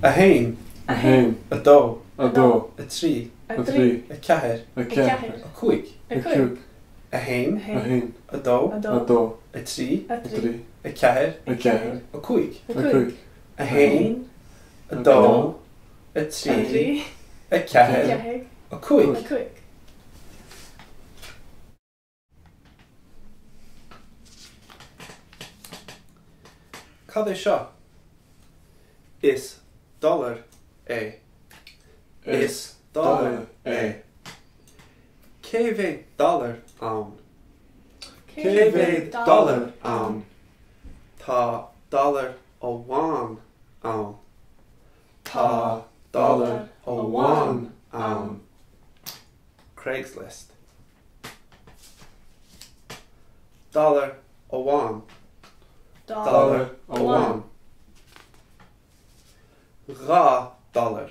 A hain. A hain. A dó. A dó. A trí. A trí. A ceathair. A ceathair. A cuaig. A cúig. A hain. A hain. A dó. A dó. A trí. A trí. A ceathair. A ceathair. A cuaig. A cúig. A hain. A dó. A trí. A ceathair. A cuaig. A cúig. Cad é seo? Is dollar é. Is dollar é. Cé bheith dollar ann? Cé bheith dollar ann? Tá dollar óháin ann. Tá dollar óháin ann. Craigslist. Dollar óháin. Dollar óháin. Rá dollar.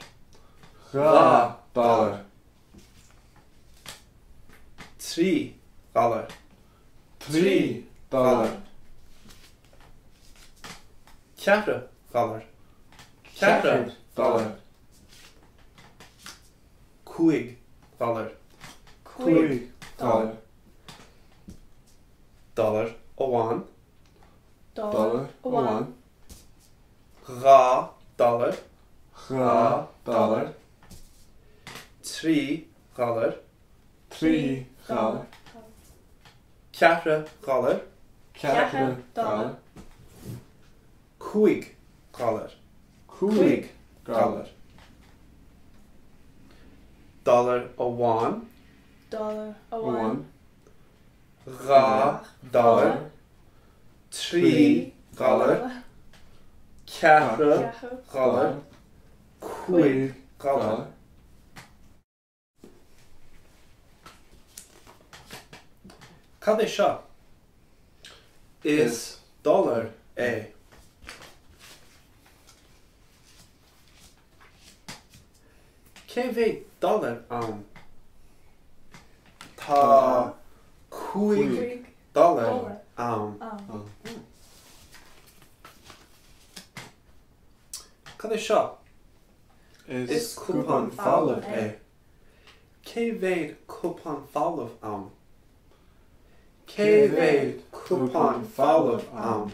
Rá dollar. Trí dollar. Trí dollar. Ceathair dollar. Ceathair dollar. Cuaig dollar. Cúig dollar. Dollar óháin. Dollar óháin. Rá dollar. Rá dollar. Trí dollar. Trí dollar. Ceathair dollar. Ceathair dollar. Cuaig dollar. Cúig dollar. Dollar óháin. Dollar Óháin. Rá dollar. Trí dollar. Ceathair dollar. Cuaig dollar. Cad é seo? Is dollar é. Cé bheith dollar ann? Tá cuaig dollar ann. Cad é seo? Is cúpán fáilimh é. Cé bheith cúpán fáilimh ann? Cé bheith cúpán fáilimh ann?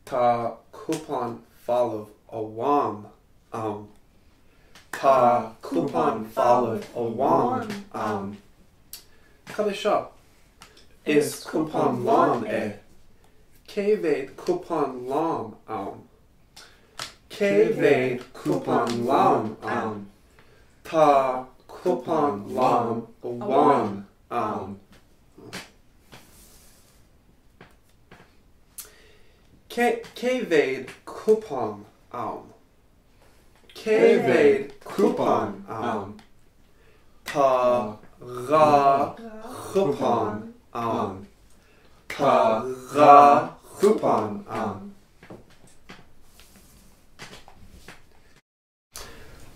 Tá cúpán fáilimh óháin ann. Tá cúpán fáilimh óháin ann. Cad é seo? Is cúpán lán é. Cé bheith cúpán lán ann? Cé bheith cúpán lán ann? Tá cúpán lán óháin ann. Cé bheith cúpán ann? Cé bheith cúpán ann? Tá rá cúpán ann. Tá rá cúpán ann.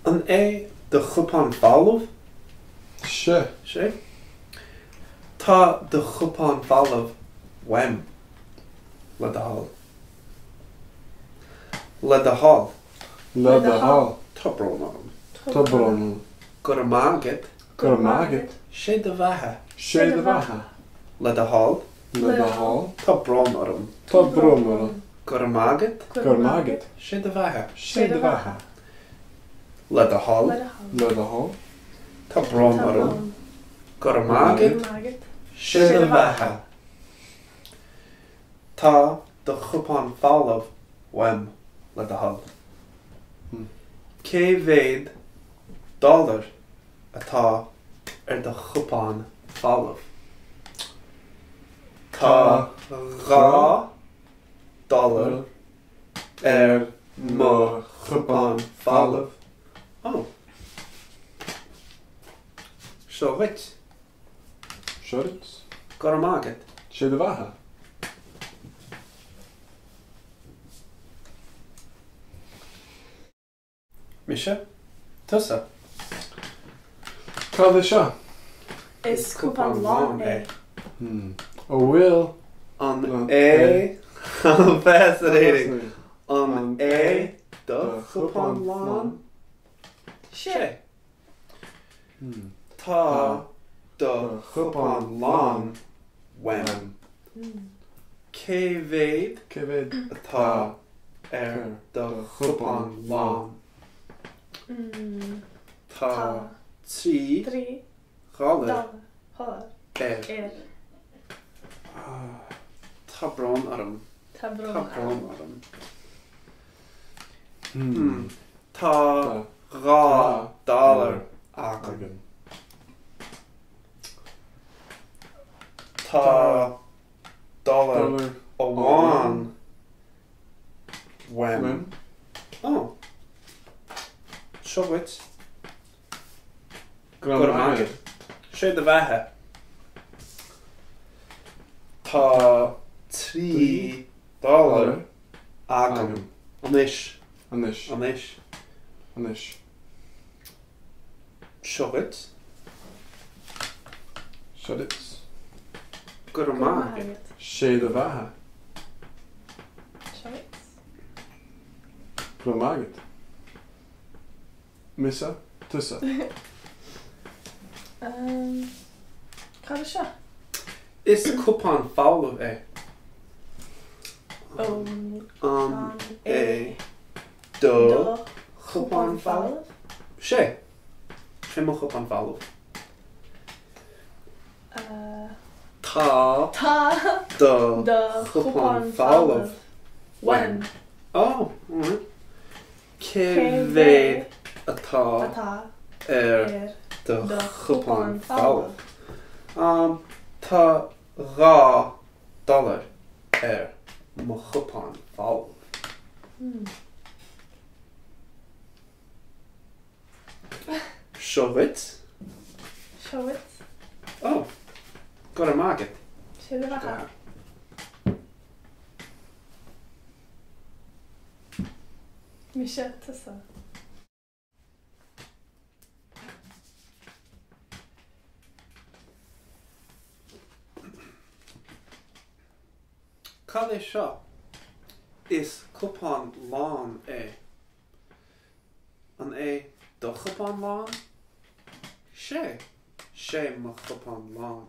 An é de cúpán fáilimh? Se. Sé? Tá de cúpán fáilimh weim le de hall. Le de hall. Le de hall. Tá brón agam. Tá brón. Gur mágad. Gur mágad. Sé de bheithe. Sé de bheithe. Le de hall. Le de hall. Tá brón agam. Tá brón. Gur mágad. Gur mágad. Sé de bheithe. Sé de bheithe. Le de hall. Le de hall. Tá brón agam. Gur mágad. Sé de bheithe. Tá de cúpán fáilimh weim le de hall. Cé bheith dollar atá de cúpán fáilimh? Tá rá dollar mo cúpán fáilimh. Oh. Seo bhait. Shorts. Gur mágad. Sé de bheithe. Misha? Tusa? Cad é seo? Is cúpán lán é. Ó bhfuil An é. Fascinating. An é do chupán lán. Sé. Tá do chupán lán wem. Cévéid atá do chupán lán. Tá trí galar Tá brón arm. Tá $2 agam. Tá dollar $1 wem. Oh. Shogwit. Gwrmagad. Sé dy fehe. Tá $3 agam. Anish. Shogwit. Gwrmagad. Sé dy fehe. Gwrmagad. Missa. Tussa. Cad seo? Is cupán fáilimh é? É do chupán fáilimh? Sé mo chupán fáilimh. Tá do chupán fáilimh When? Oh, alright. Cévéid atá do chupán fáilimh. Tá $2 mo chupán fáilimh. Shogwit. Oh, gwrmagad. Sé dy fehe? Misha, tusa. Cad é seo? Is cupán lán é? An é do chupán lán? Sé mo chupán lán.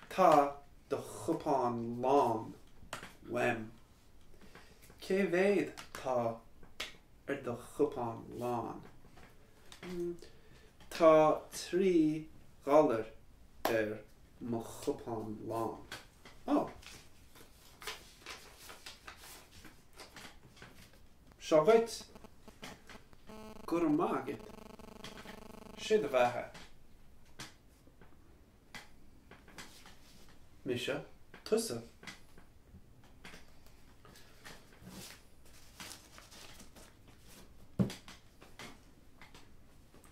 Tá do chupán lán wem. Cévéid tá do chupán lán. Tá $3 mo chupán lán. Oh. Shogwit. Gwrmagad. Sé dy fehe? Misha, tusa.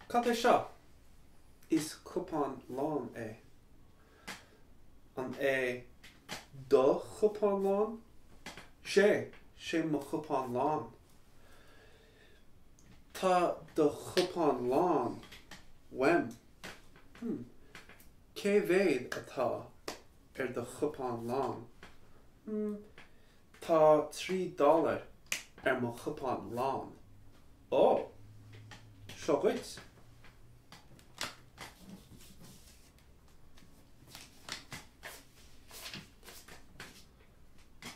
Cad é seo? Is cupán lán é? An é do chupán lán? Sé mo chupán lán. Tá do chupán lán wem. Cévéid atá do chupán lán. Tá $3 mo chupán lán. Oh, shogwit.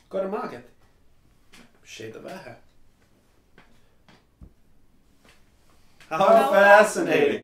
Gwrmagad. Sé dy fehe? How fascinating!